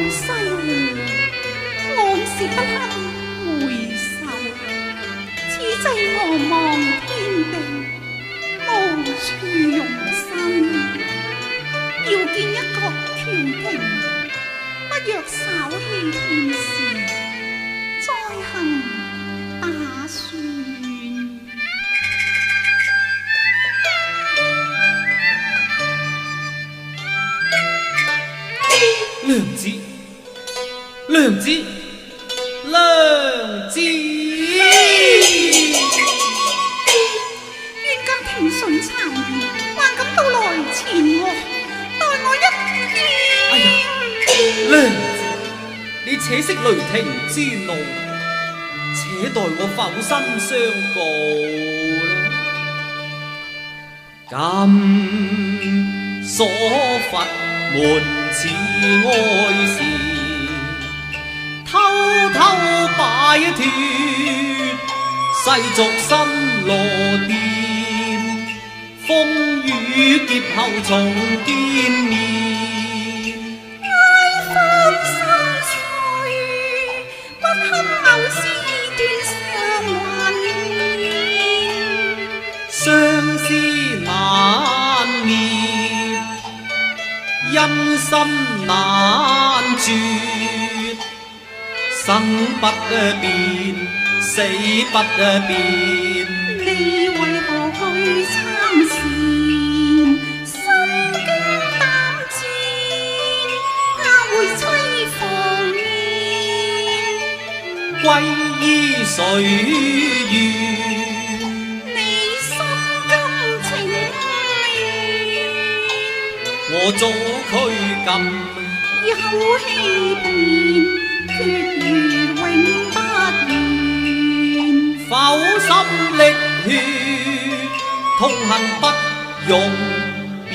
西湖，往事不堪回首，此際茫茫天地，無處容身。要見一角橋亭，不若稍息片時，再行打算。娘子，娘子，娘子，願今庭順殘垣，還敢到來前我，待我一見。哎呀，娘子，你且息雷霆之怒，且待我剖心相告啦。今所罰門似愛時，偷偷擺脫世俗心羅店，風雨劫後重見面。哀歡心碎，不堪藕絲斷腸還面，相思難滅，因心難絕，生不變，死不變。你為何去參禪？心驚膽戰，怕會妻房面。歸依誰願？你心甘情願，我早拘禁，有欺騙，決如永不完。否心瀝血，痛恨不容辯。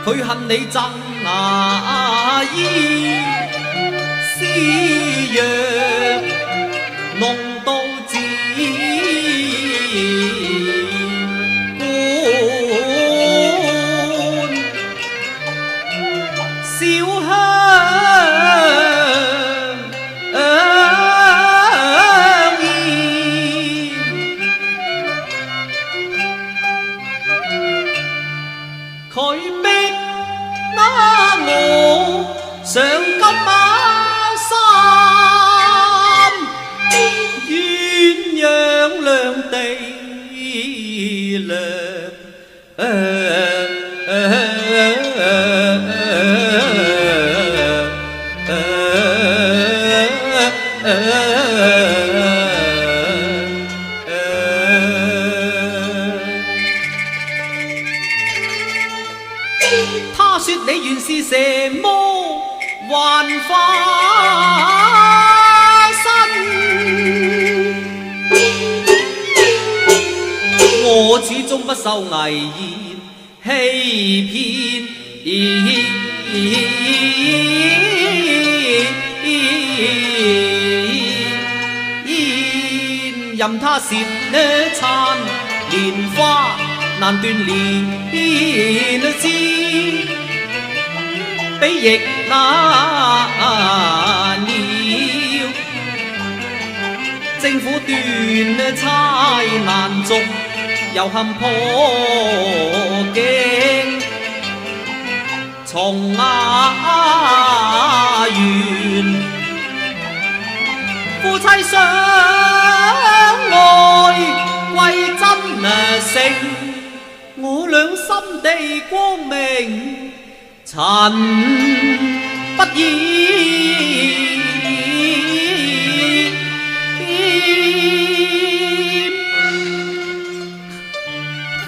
佢恨你贈牙醫，詩藥弄到自冠，燒香煙，佢逼我上金馬山，鴛鴦兩地兩。他說你原是蛇魔還化身。終不受危言欺騙，任他舌燦蓮花難斷連枝，比翼難料，政府斷差難續，又陷破境，從園夫妻相愛歸真誠，我倆心地光明塵不染。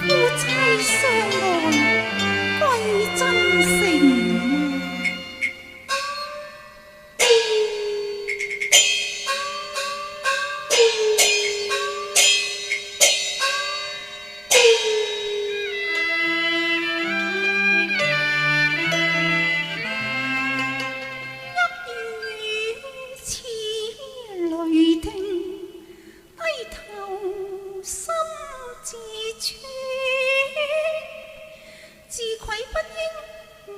夫妻相愛歸真誠。自愧不應滿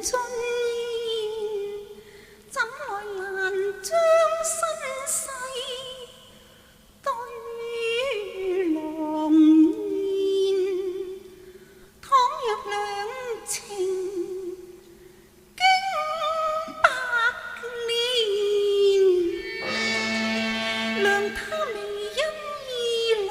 盡言，怎來難將身世對郎言？倘若兩情經百年，諒他未因意淚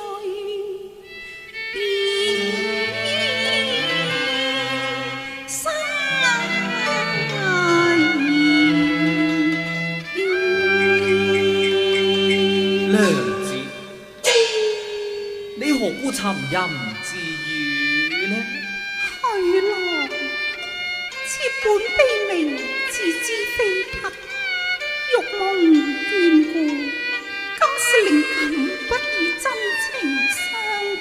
娘子，你何故沉吟自語呢？許郎，妾本卑微，自知非匹，欲夢眷顧，今是靈感不以真情相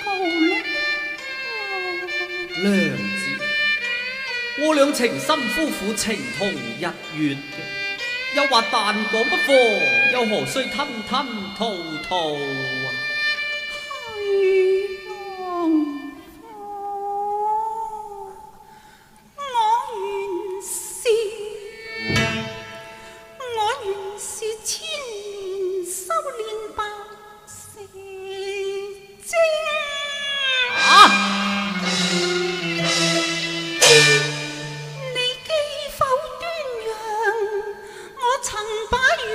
告呢。娘子，我倆情深夫婦情同日月嘅，又話但講不放，又何須吞吞吐吐啊？許郎我原是千年修煉白蛇精。你既否端陽，我曾把原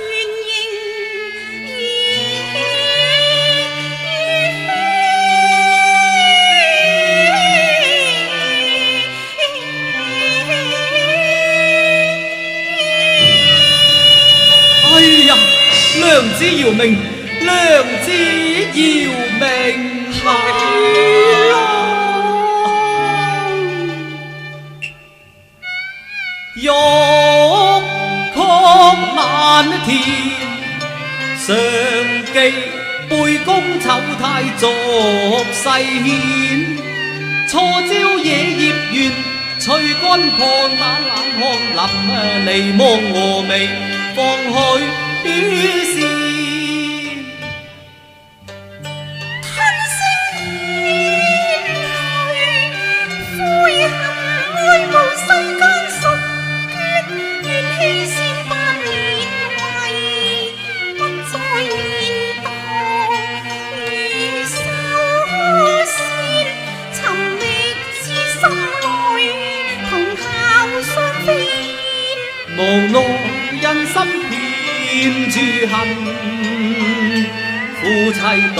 娘子饒命！娘子饒命！玉曲漫天，上記背公醜態俗世獻，錯招野葉緣，隨君破那冷汗淋，離望峨眉放去於是。無奈因心偏諸恨，夫妻到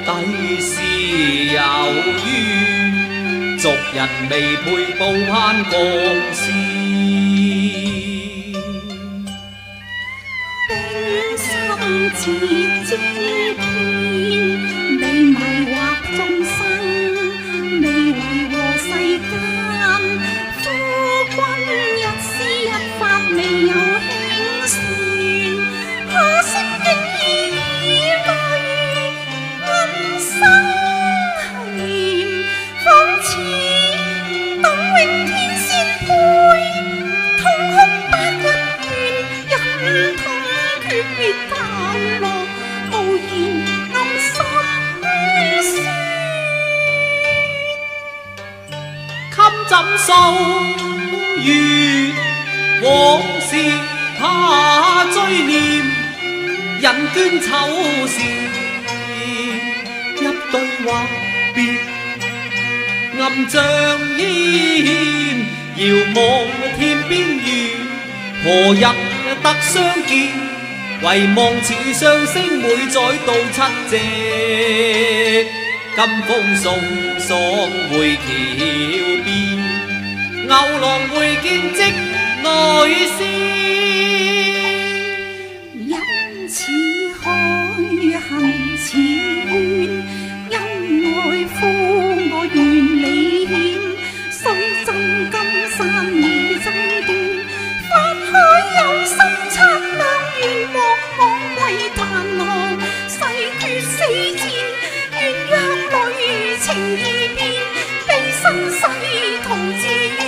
底是有緣，俗人未配報慳共事。冰心似晶片，你迷惑眾生，你為禍世間，夫君一絲一髮未有輕算，可惜竟以淚暗生恨。追念，人捐丑事，一對話別暗像煙，遙望天邊月，何日得相見？遺忘似雙星每載到七夕，金風送爽會橋邊，牛郎會見織女仙。人似海，恨似怨，恩愛呼我願你欠，雖真金山已爭斷，法海有心測量願望我為彈劾，誓決死戰，願讓淚情意變，悲身世途自願，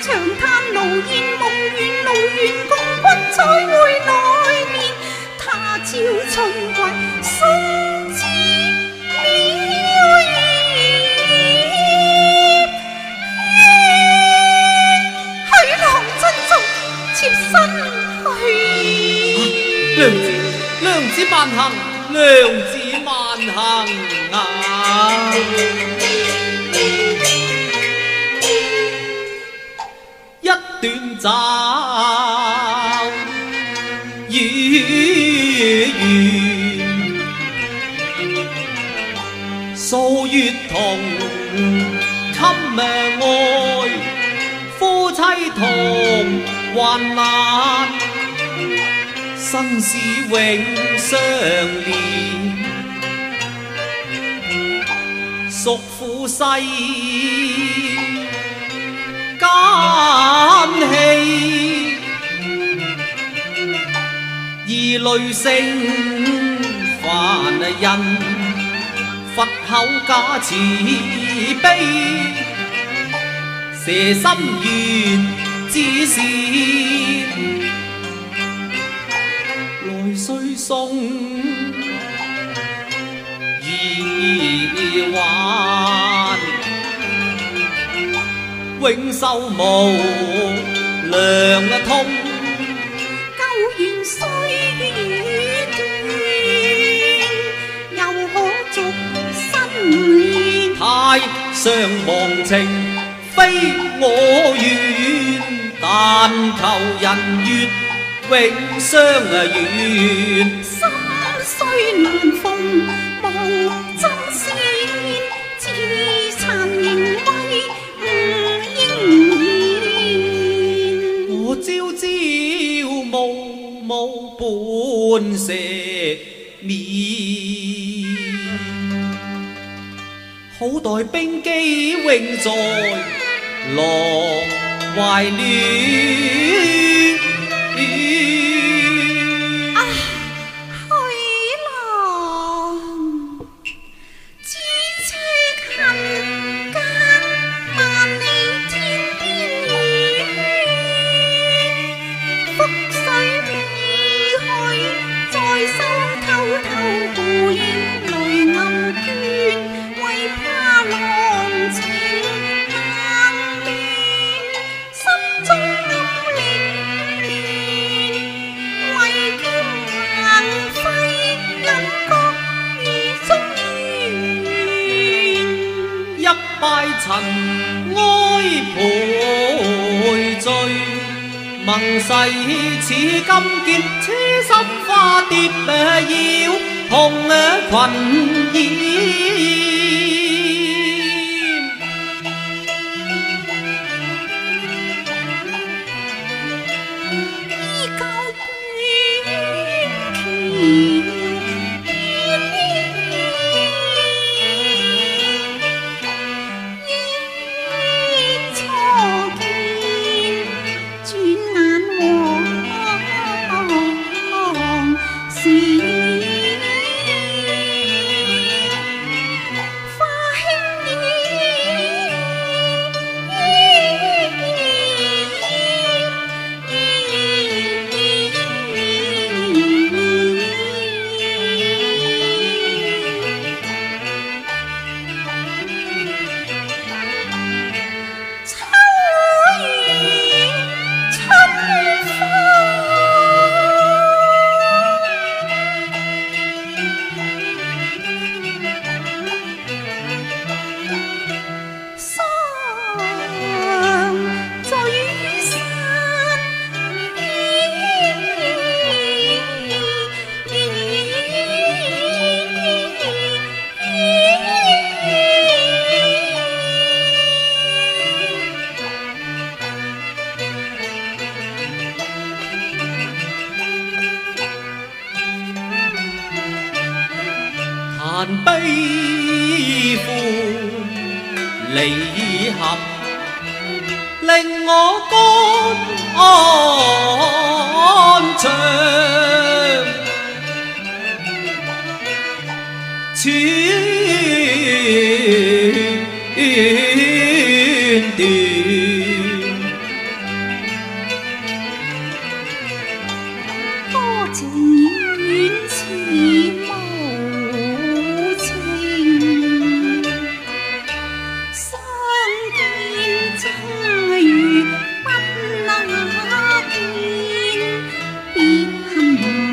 長嘆勞燕夢願路遠，共君再會來年，他朝春歸心知了然。許郎珍重妾身去。娘子慢行，娘子慢行啊！一段驟雨緣，數月同衾愛，夫妻同患難，生死永相連，屬苦世間氣，而淚聲凡人，佛口假慈悲，蛇心願之善，來須送兒還，永受無量痛。舊緣歲月斷，又可續新年。太上忘情非我願，但求人月永相緣。心雖難逢無真仙，自殘仍為吾應然。我朝朝暮暮半石面，好待冰肌永在浪懷戀。許郎咫尺恨間，萬里天邊遠，覆水未去，在手偷偷顧影淚暗捐，為怕郎情冷面，心中暗戀戀，為叫顏揮感覺如中原。一拜塵埃賠罪，盟誓似金結痴心花蝶要紅裙染。依舊卷橋邊，憶初見，轉眼往事。花悲歡離合，令我肝安詳。寸斷多情遠似無情，相見差如不那見，別恨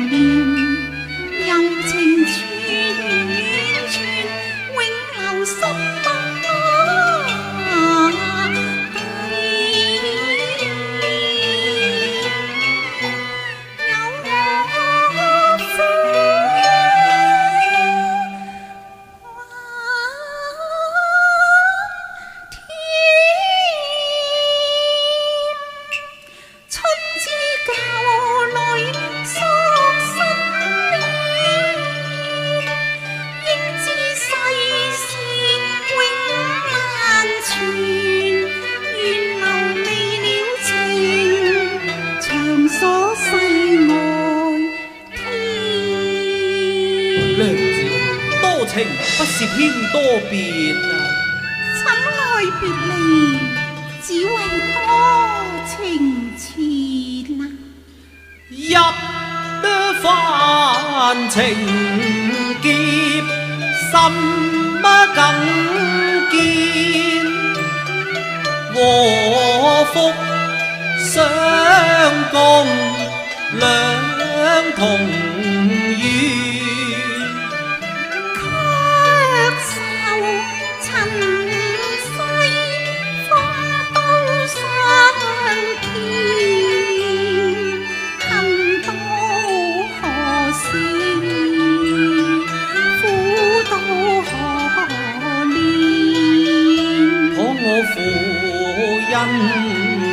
念柔情串串，永留心底。多情不是偏多別啊，親愛別離，只為多情纏啊！入得凡情劫，什麼更見？禍福相共，兩同源。因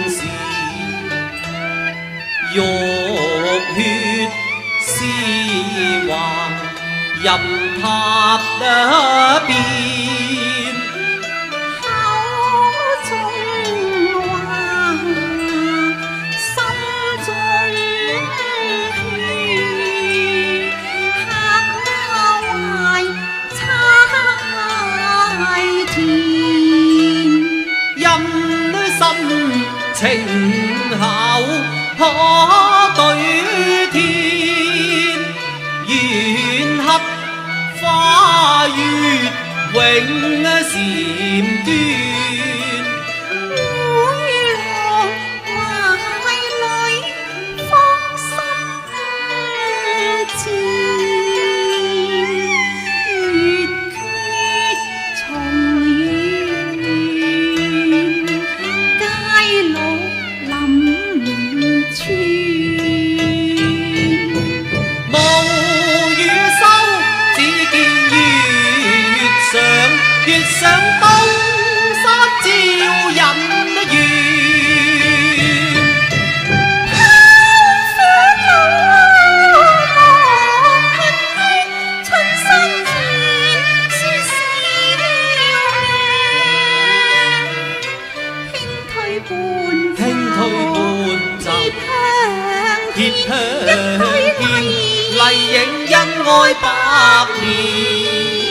是浴血絲橫，任塔變，口中話，心中血，客懷猜甜。心情巧可對天，緣合花月永禪端。會浪懷裏芳心漸，月缺重圓。無與收，只見月上東山照引緣。拋火流恨怨，春生前說笑臉，輕推半奏。貼香麗影恩愛百年。